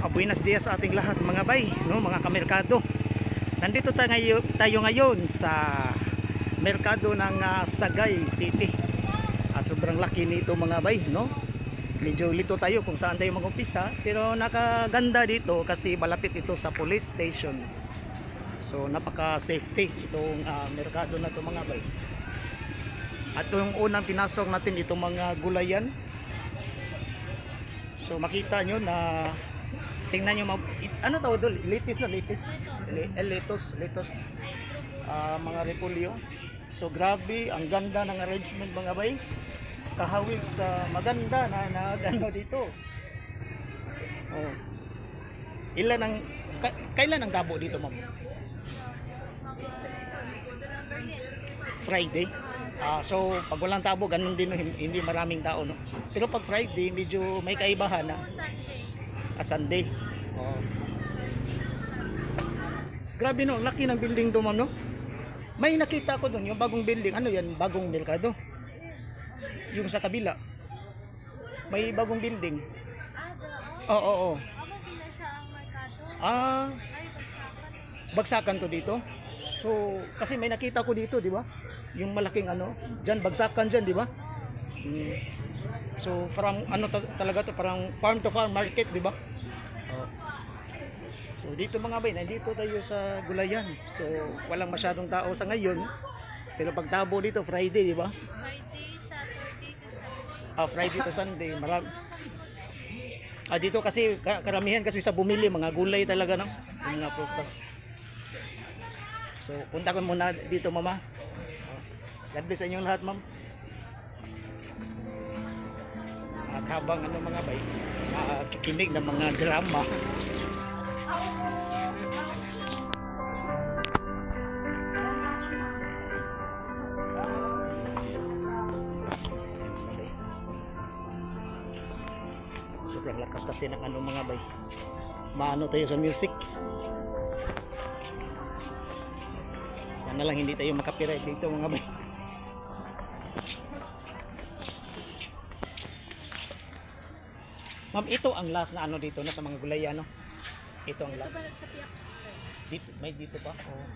Buenos dias sa ating lahat mga bay, no, mga kamerkado. Nandito tayo ngayon sa merkado ng Sagay City. At sobrang laki nito mga bay, no. Medyo lito tayo kung saan tayo mag-umpisa, pero nakaganda dito kasi malapit ito sa police station. So napaka-safety itong merkado na to mga bay. At yung unang pinasok natin itong mga gulayan. So makita nyo na tingnan nyo ano tawag doon? Lettuce na lettuce. Lettuce. Mga repolyo. So grabe, ang ganda ng arrangement mga bay. Kahawig sa maganda na nagano dito. Oh. Kailan ang dabo dito, ma'am? Friday. So pag walang tabo ganun din, hindi maraming tao, no. Pero pag Friday medyo may kaibahan na. At Sunday. Oh. Grabe, no, laki ng building doon, no. May nakita ko doon yung bagong building. Ano yan? Bagong merkado. Yung sa kabila. May bagong building. Oo. Bagsakan to dito. So kasi may nakita ko dito, di ba? Yung malaking ano, diyan bagsakan diyan, di ba? So parang ano talaga to, parang farm to farm market, di ba? So dito mga bay, nandito tayo sa gulayan. So walang masyadong tao sa ngayon. Pero pag tabo dito Friday, di ba? Friday to Sunday, marami. Dito kasi karamihan kasi sa bumili mga gulay talaga, no? Yung mga prutas. So punta ko muna dito, mama. God bless sa inyong lahat, ma'am. At habang ano mga bay, kikinig ng mga drama. Sobrang lakas kasi ng ano mga bay. Maano tayo sa music. Sana lang hindi tayo makapiright dito mga bay. Ma'am, ito ang last na ano dito na sa mga gulay, ano? Ito ang last. Dito pa. Oh.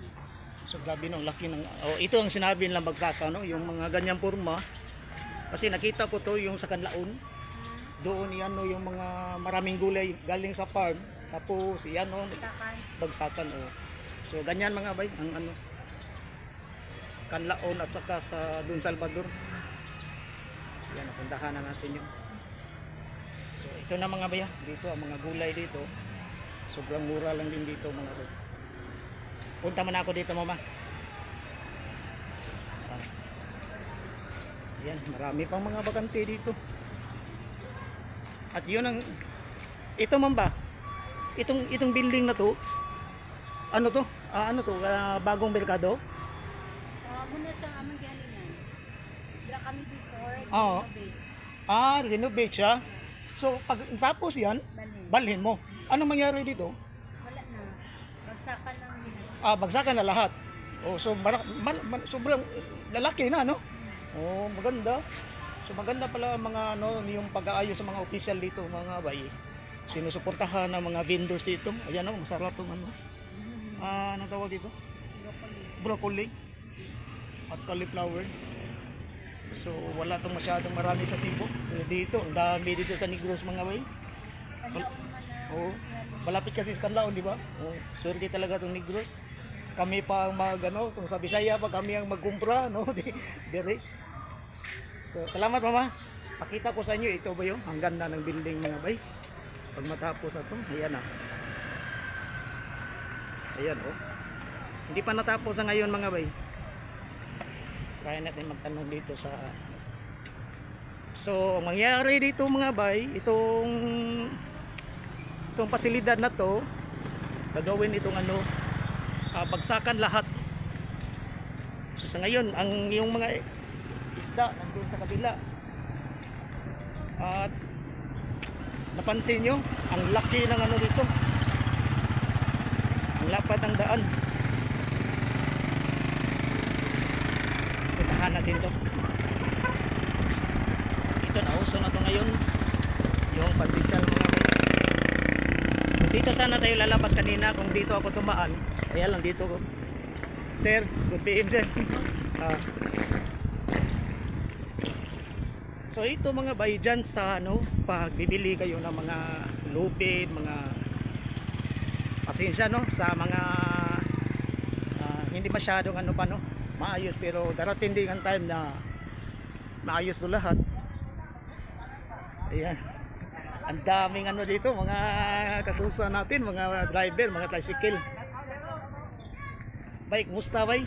So grabe, no, laki ng ito ang sinabi nilang bagsakan, no, yung mga ganyang forma. Kasi nakita ko to yung sa Kanlaon. Doon yan, no, yung mga maraming gulay galing sa farm. Tapos yan, no, bagsakan, oh. So ganyan mga bay ang ano Kanlaon at saka sa Don Salvador. Yan, napuntahan na natin yun. So ito na mga bay, dito ang mga gulay dito. Sobrang mura lang din dito mga bay. Punta man ako dito, mama. Yan, marami pang mga bakante dito. At yun ang ito, ma'am ba? Itong building na to. Ano to? Bagong merkado? Muna sa amang gihalingan. Dila kami before, Oo. renovate. Renovate siya. So pag tapos yan, balhin mo. Anong mangyari dito? Wala na. Bagsakan lang nila. Bagsakan na lahat. So sobrang lalaki na, no? Maganda. So maganda pala mga ano, yung pag-aayos sa mga official dito, mga bay. Sinusuportahan ng mga vendors dito. Ayan, oh, masarap tong ano. Anong tawag dito? Broccoli. At cauliflower. So wala tong masyadong marami sa Cebu. Pero dito, ang dami dito sa Negros mga bay. Malapit kasi sa Kanlaon, di ba? Swerte talaga tong Negros. Kami pa ang kung sa Bisaya pa kami ang magkumpra, no? Dire. So, salamat, mama. Pakita ko sa inyo, ito ba yung ang ganda ng building mga bay. Pag matapos na ito, ayan na. Ayan, oh. Hindi pa natapos sa ngayon mga bay. Try natin magtanong dito sa So, ang mangyari dito mga bay, itong pasilidad na to, gagawin itong bagsakan lahat. So sa ngayon, yung mga isda nandun sa kabila. At napansin nyo, ang laki ng ano dito. Ang lapad ng daan. Puntahan natin to. Ito na uso na to ngayon. Yung pandesal mga bay. sana tayo lalabas kanina kung dito ako tumaan. Kaya lang dito ko. Sir, good PM sir. Ah. So ito mga bay dyan sa ano, pag bibili kayo ng mga lupit, mga pasensya no sa mga hindi masyadong ano pa no, maayos, pero darating din ang time na maayos to lahat. Ayan. Ang daming ano dito, mga kakusa natin, mga driver, mga tricycle. Bay, kumusta bay?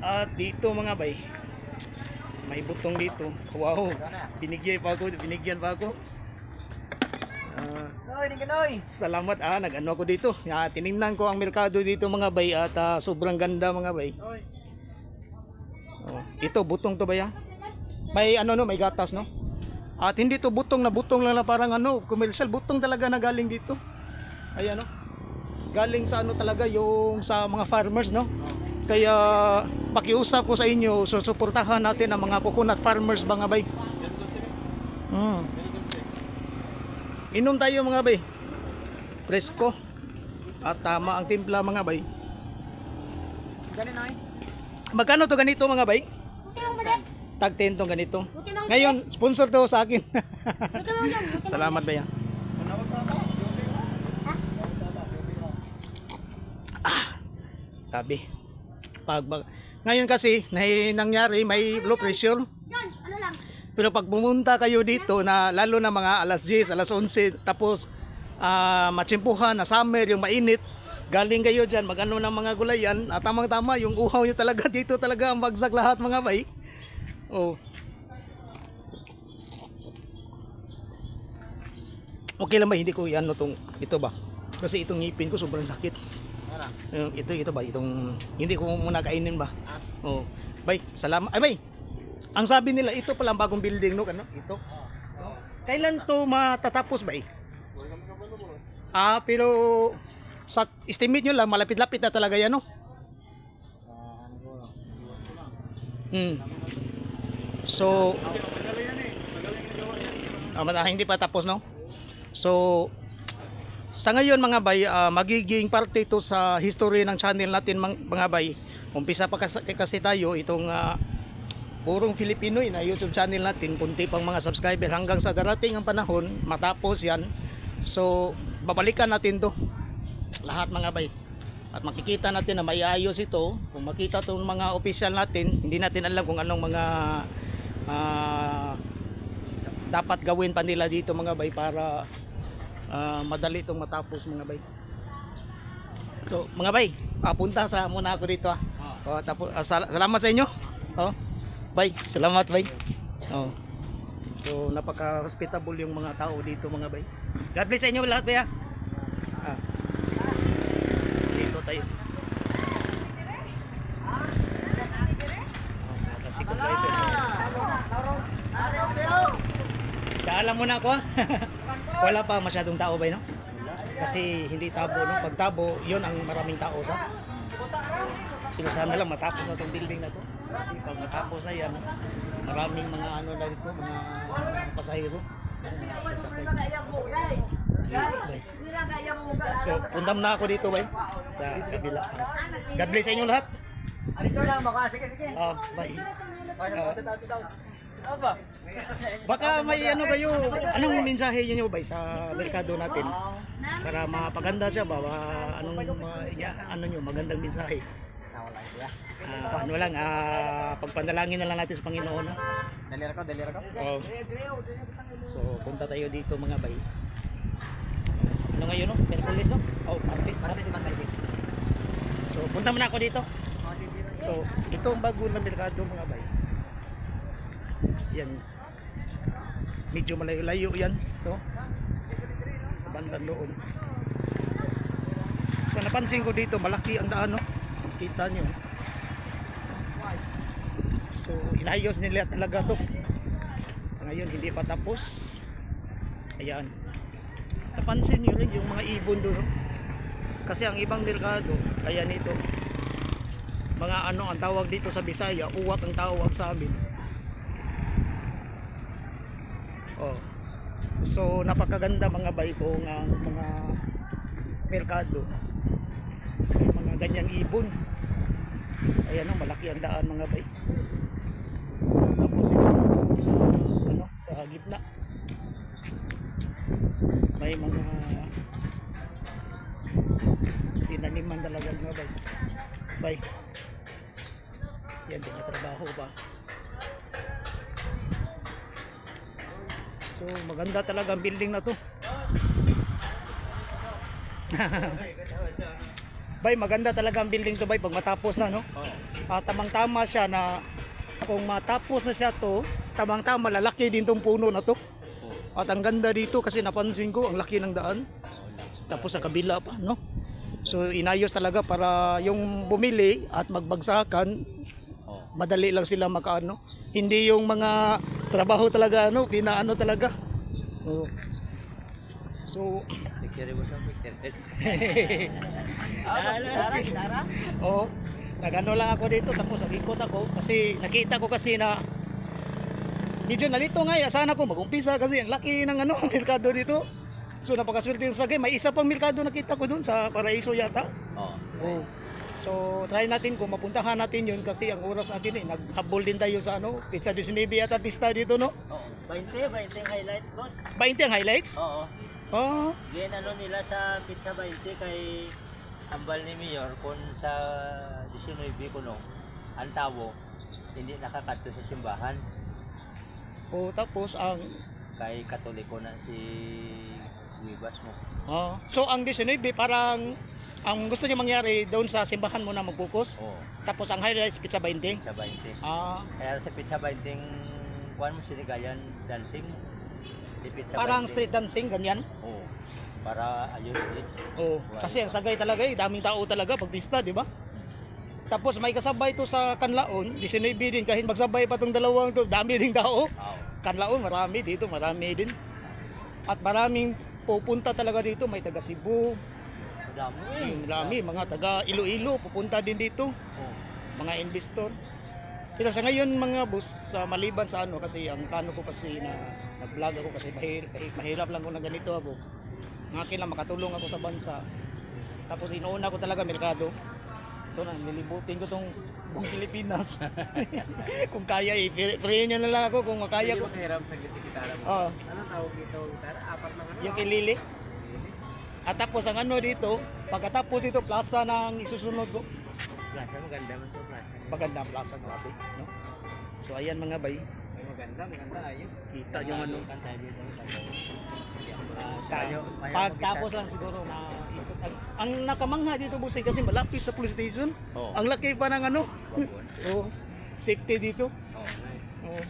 At dito mga bay, may butong dito. Wow, binigyan pa ako. Salamat nag-ano ako dito. Tiningnan ko ang merkado dito mga bay at sobrang ganda mga bay. Oh, ito butong to ba ya? May ano no, may gatas no? At hindi to butong lang na parang ano, commercial, butong talaga na galing dito. Ayan no. Galing sa ano talaga yung sa mga farmers no. Kaya pakiusap ko sa inyo, susuportahan natin ang mga coconut farmers mga bay. Inom tayo mga bay. Presko. At tama ang timpla mga bay. Magkano to ganito mga bay? Tag 10 tong ganito. Ngayon, sponsor to sa akin. Salamat ba yan? Sabi. Ngayon kasi, nangyari, may low pressure. Pero pag pumunta kayo dito, na lalo na mga alas 10, alas 11, tapos matsimpuhan na summer, yung mainit, galing kayo dyan, mag-ano ng mga gulayan, at tamang-tama, yung uhaw nyo talaga dito talaga ang bagsak lahat mga bay. Oh. Okay lang ba hindi ko yan tong ito ba? Kasi itong ngipin ko sobrang sakit. Ito ba itong hindi ko muna kainin ba? Oh. Bay, salamat. Ay bay. Ang sabi nila ito pala ang bagong building no, ano? Ito. Kailan to matatapos bay? Pero sa estimate nyo lang malapit-lapit na talaga yan no? So hindi pa tapos no. So sa ngayon mga bay, magiging parte ito sa history ng channel natin mga bay. Umpisa pa kasi tayo itong purong Filipino na YouTube channel natin, kunti pang mga subscriber hanggang sa darating ang panahon matapos yan. So babalikan natin to lahat mga bay. At makikita natin na may ayos ito. Kung makita itong mga official natin, hindi natin alam kung anong mga dapat gawin pa nila dito mga bay para madali itong matapos mga bay. So mga bay, punta sa muna ako dito tapos, salamat sa inyo. Bay, salamat bay. So napaka-hospitable yung mga tao dito mga bay. God bless sa inyo lahat bay. Dito tayo. Sikot tayo. Alam mo na ako wala pa masyadong tao ba no? Kasi hindi tabo no? Pag tabo, yun ang maraming tao sa. Pero sana lang matapos na itong building na to. Kasi pag matapos na yan, maraming mga ano na dito, mga pasahero. So, punta na ako dito bay sa kabila. God bless sa inyo lahat. Bye. Baka may ano kayo, anong mensahe niyo ba sa merkado natin para mapaganda siya ba? Anong ano niyo magandang mensahe? Ano lang, pagpanalangin na lang natin sa Panginoon. Dalira ko. So punta tayo dito mga bay. Ano ngayon no? Merkulis no? Martes. So punta muna ako dito. So ito ang bago na merkado mga bay. Yan. Medyo malayo-layo yan, no? Sa bandang loob. So napansin ko dito, malaki ang daan, no? Kita nyo. So inayos nila talaga to. Sa ngayon hindi pa tapos. Ayan. Napansin nyo rin yung mga ibon doon, no? Kasi ang ibang merkado, ayan ito. Mga ano ang tawag dito sa Bisaya, uwak ang tawag sa amin. So napakaganda mga bay ko ng mga merkado. May mga ganyang ibon. Ayan o, malaki ang daan mga bay. Tapos ito, ano, sa gitna. May mga tinaniman talaga mga bay. Bay. Yan, trabaho ba? So, maganda talaga ang building na to. Bay, maganda talaga ang building to bay pag matapos na, no? Tamang-tama siya na kung matapos na siya to, tamang-tama lalaki din tong puno na to. At ang ganda dito kasi napansin ko ang laki ng daan. Tapos sa kabila pa, no? So inayos talaga para yung bumili at magbagsakan, madali lang sila makaano. Hindi yung mga trabaho talaga, ano, pinaano talaga. Oh. So, Gitara? oh, nagano lang ako dito tapos nag-ikot ako kasi nakita ko kasi na medyo nalito nga, sana ko mag-umpisa kasi ang laki ng ano, merkado dito. So napakaswerte yung sagay, may isa pang merkado nakita ko dun sa Paraiso yata. Oo. Oh. So try natin kung mapuntahan natin yun kasi ang oras natin naghabol din tayo sa ano, pizza 19 yata pista dito, no? Oo. 20 ang highlight, boss. 20 ang highlights? Oo. Oh. Yan ano nila sa pizza 20 kay ambal ni Mayor kung sa 19 kuno ang tawo hindi nakakadto sa simbahan Oh, tapos ang kay Katoliko na si Guibas mo. so ang 19 parang ang gusto niya mangyari doon sa simbahan mo na mag-focus. Oo. Tapos ang highlights pizza 20. Pizza 20. Ah, Kaya sa pizza 20 kuan mo sinigayan dancing. Di pizza parang 20. street dancing ganyan. Oo. Para ayos din. Oh, kasi ang sagay talaga daming tao talaga pag pista, di ba? Tapos may kasabay to sa Kanlaon, 19 din kahit magsabay pa tong dalawang to, dami ding tao. Oo. Kanlaon marami dito, marami din. At maraming pupunta talaga dito, may taga Cebu, marami mga taga Iloilo pupunta din dito, Oo. mga investor. Pero sa ngayon mga boss, maliban sa ano kasi ang plano ko kasi na nag-vlog ako kasi mahirap lang kung na ganito ako. Ngakin lang makatulong ako sa bansa. Tapos inuuna ko talaga merkado. Ito na, nilibutin ko tong buong Pilipinas. Kung kaya, i-pray nyo na lang ako kung makaya ko. Mahiram sa gitara mo. Oo, Anong tawag dito? Gitara? Apat na ano? yung kilili. At tapos ang ano dito, pagkatapos dito, plaza ng isusunod ko. Plaza, maganda man sa plaza. Maganda ang plaza, grabe. No? So ayan mga bay, Maganda, ayos. kita yung ano. Kanta dito. Pagtapos lang siguro na ikot. Ang nakamangha dito busay kasi malapit sa police station. Oo. Ang laki pa ng ano. Oh, safety dito. Oo, nice. Oh.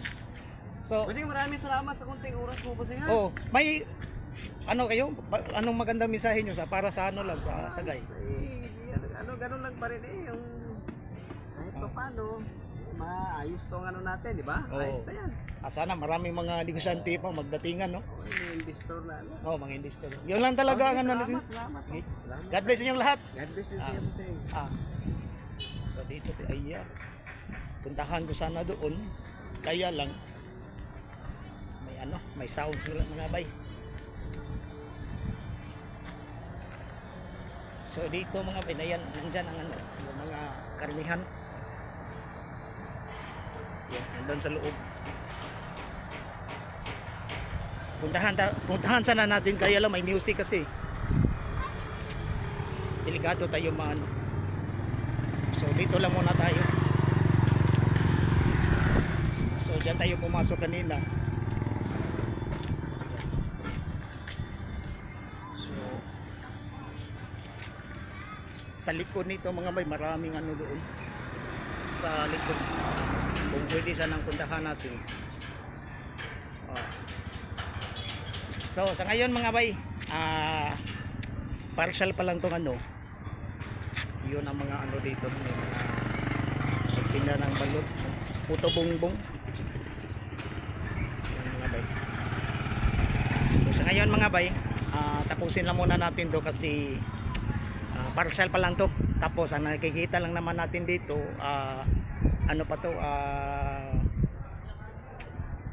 So, Bossing, maraming salamat sa kunting oras mo, Bossing, ha? oh, may ano kayo? Anong magandang mensahe nyo sa para sa ano lang sa sagay? Ganun lang pa rin yung kahit pa paano, maayos tong ano natin, di ba? Oo. Ayos na yan. Sana maraming mga negosyante pa magdatingan, no? May investor na ano. Oh, mga investor. Yun lang talaga ang ano natin. Salamat. Okay. God bless inyong lahat. God bless din siya, Bossing. So dito puntahan ko sana doon. Kaya lang may ano, may sounds sila mga bay. So dito mga bay, na yan, nandyan ang ano, yung mga karnihan. Yan, nandun sa loob. Puntahan sana natin, kaya lang may music kasi. Delikado tayo maano. So dito lang muna tayo. So diyan tayo pumasok kanina. So sa likod nito mga bay, maraming ano doon. Sa likod. Kung pwede sanang puntahan natin. So sa ngayon mga bay, partial pa lang tong ano. Yun ang mga ano dito, may mga pagtinda ng balot, puto bongbong. Yun mga bay. So sa ngayon mga bay, tapusin lang muna natin to kasi partial pa lang to. Tapos ang nakikita lang naman natin dito, ano pa to,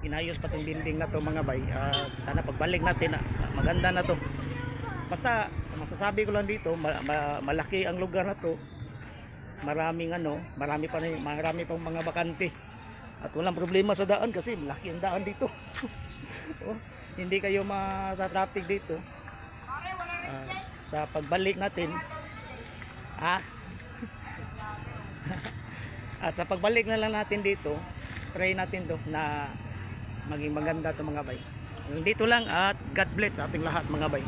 inayos pa tong building na to mga bay. Sana pagbalik natin, maganda na to. Basta Masasabi ko lang dito, malaki ang lugar na to. Maraming marami pang mga bakante. At walang problema sa daan kasi malaki ang daan dito. Oh, hindi kayo matatraffic dito. Sa pagbalik natin, at sa pagbalik na lang natin dito, pray natin to na maging maganda to mga bay. Dito lang at God bless sa ating lahat mga bay.